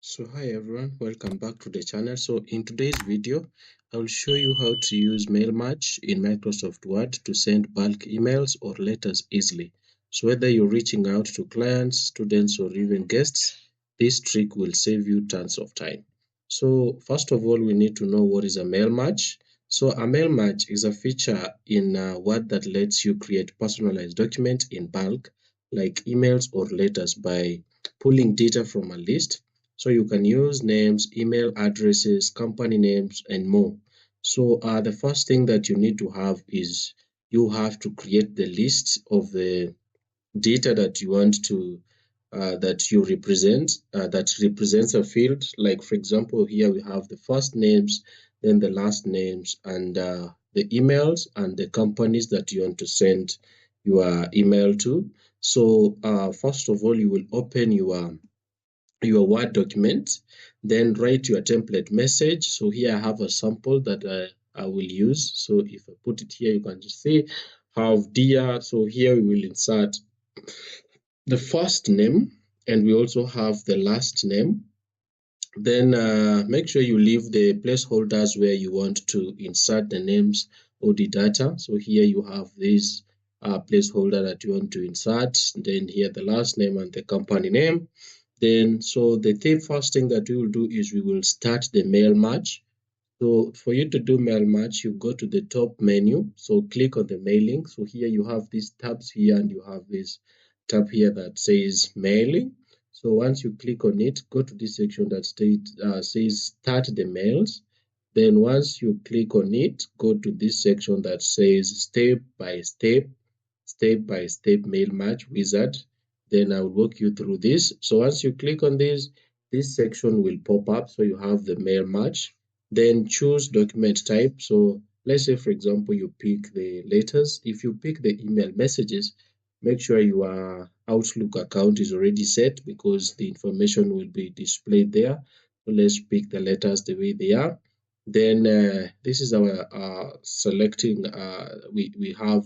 So hi everyone, welcome back to the channel. So in today's video, I will show you how to use Mailmatch in Microsoft Word to send bulk emails or letters easily. So whether you're reaching out to clients, students, or even guests, this trick will save you tons of time. So first of all, we need to know what is a Mailmatch. So a Mailmatch is a feature in Word that lets you create personalized documents in bulk, like emails or letters by pulling data from a list. So you can use names, email addresses, company names, and more. So the first thing that you need to have is you have to create the list of the data that you want to that you represent that represents a field. Like for example, here we have the first names, then the last names, and the emails and the companies that you want to send your email to. So first of all, you will open your Word document, then write your template message. So here I have a sample that I will use. So if I put it here, you can just see have dear. So here we will insert the first name and we also have the last name. Then make sure you leave the placeholders where you want to insert the names or the data. So here you have this placeholder that you want to insert. Then here the last name and the company name. Then so the first thing that we will do is we will start the Mailmatch. So for you to do Mailmatch, you go to the top menu. So click on the mailing. So here you have these tabs here and you have this tab here that says mailing. So once you click on it, go to this section that says start the mails. Then once you click on it, go to this section that says step by step Mailmatch wizard. Then I will walk you through this. So once you click on this section will pop up. So you have the Mailmatch. Then choose document type. So let's say, for example, you pick the letters. If you pick the email messages, make sure your Outlook account is already set because the information will be displayed there. So let's pick the letters the way they are. Then this is our selecting. We have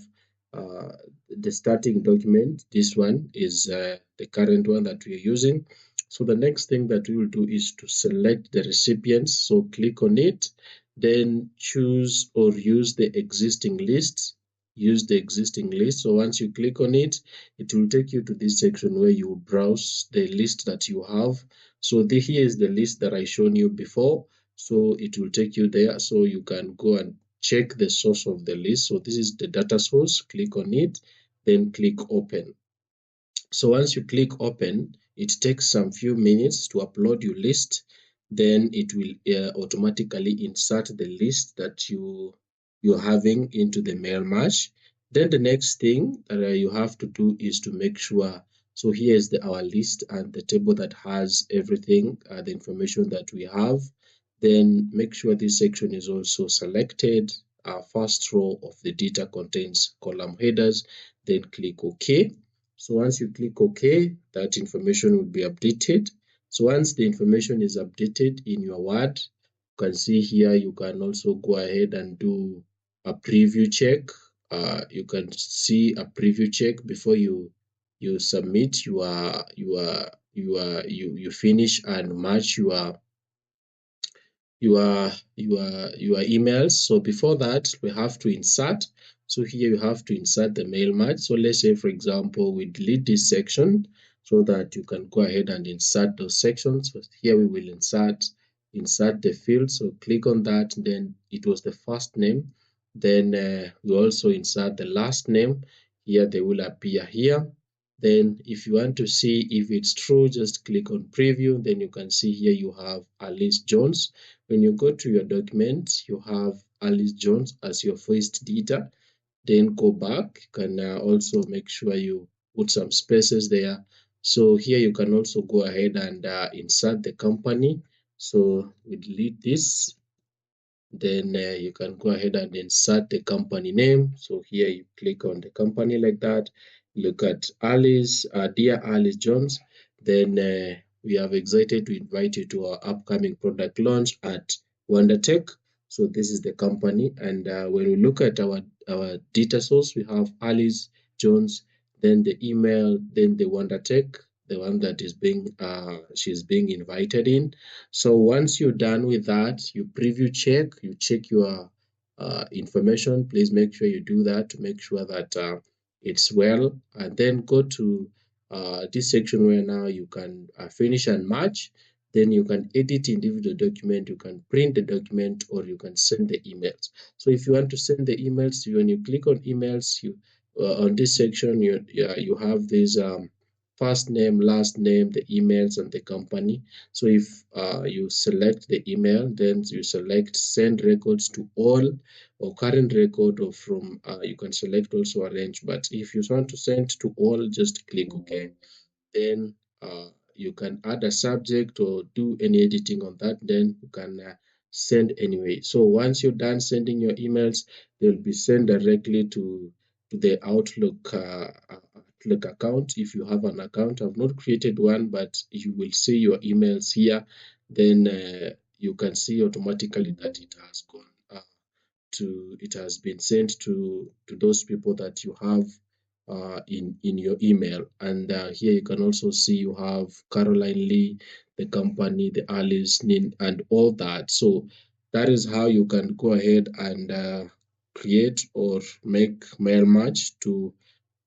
uh, the starting document. This one is the current one that we're using. So the next thing that we will do is to select the recipients. So click on it, then choose or use the existing list. Use the existing list. So once you click on it, it will take you to this section where you browse the list that you have. So here is the list that I shown you before. So it will take you there. So you can go and check the source of the list. So this is the data source. Click on it, then click open. So once you click open, it takes some few minutes to upload your list. Then it will automatically insert the list that you're having into the Mailmatch. Then the next thing that you have to do is to make sure. So here is our list and the table that has everything, the information that we have. Then make sure this section is also selected. First row of the data contains column headers. Then click OK. So once you click OK, that information will be updated. So once the information is updated in your Word, you can see here you can also go ahead and do a preview check. You can see a preview check before you submit you finish and match your emails. So before that, we have to insert. So here you have to insert the Mailmatch. So let's say, for example, we delete this section so that you can go ahead and insert those sections. So here we will insert the field. So click on that. Then it was the first name. Then we also insert the last name. Here they will appear here. Then if you want to see if it's true, just click on preview. Then you can see here you have Alice Jones. When you go to your document, you have Alice Jones as your first data. Then go back. You can also make sure you put some spaces there. So here you can also go ahead and insert the company. So we delete this. Then you can go ahead and insert the company name. So here you click on the company like that. Look at Alice, dear Alice Jones. Then we are excited to invite you to our upcoming product launch at WonderTech. So this is the company. And when we look at our data source, we have Alice Jones, then the email, then the WonderTech, the one that is being she's being invited in. So once you're done with that, you preview check, you check your information. Please make sure you do that to make sure that it's well, and then go to this section where now you can finish and match. Then you can edit individual document, you can print the document, or you can send the emails. So if you want to send the emails, when you click on emails, you on this section you have this first name, last name, the emails, and the company. So if you select the email, then you select send records to all or current record, or from you can select also arrange. But if you want to send to all, just click OK. Then you can add a subject or do any editing on that. Then you can send anyway. So once you're done sending your emails, they'll be sent directly to the Outlook account. If you have an account, I've not created one, but you will see your emails here. Then you can see automatically that it has gone it has been sent to those people that you have in your email. And here you can also see you have Caroline Lee, the company, the Alice, Nin, and all that. So that is how you can go ahead and create or make mail match to,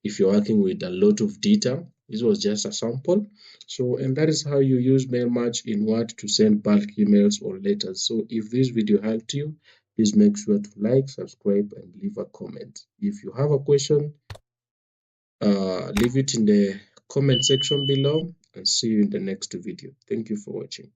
if you're working with a lot of data. This was just a sample. So, and that is how you use Mailmatch in Word to send bulk emails or letters. So if this video helped you, please make sure to like, subscribe, and leave a comment. If you have a question, leave it in the comment section below, and see you in the next video. Thank you for watching.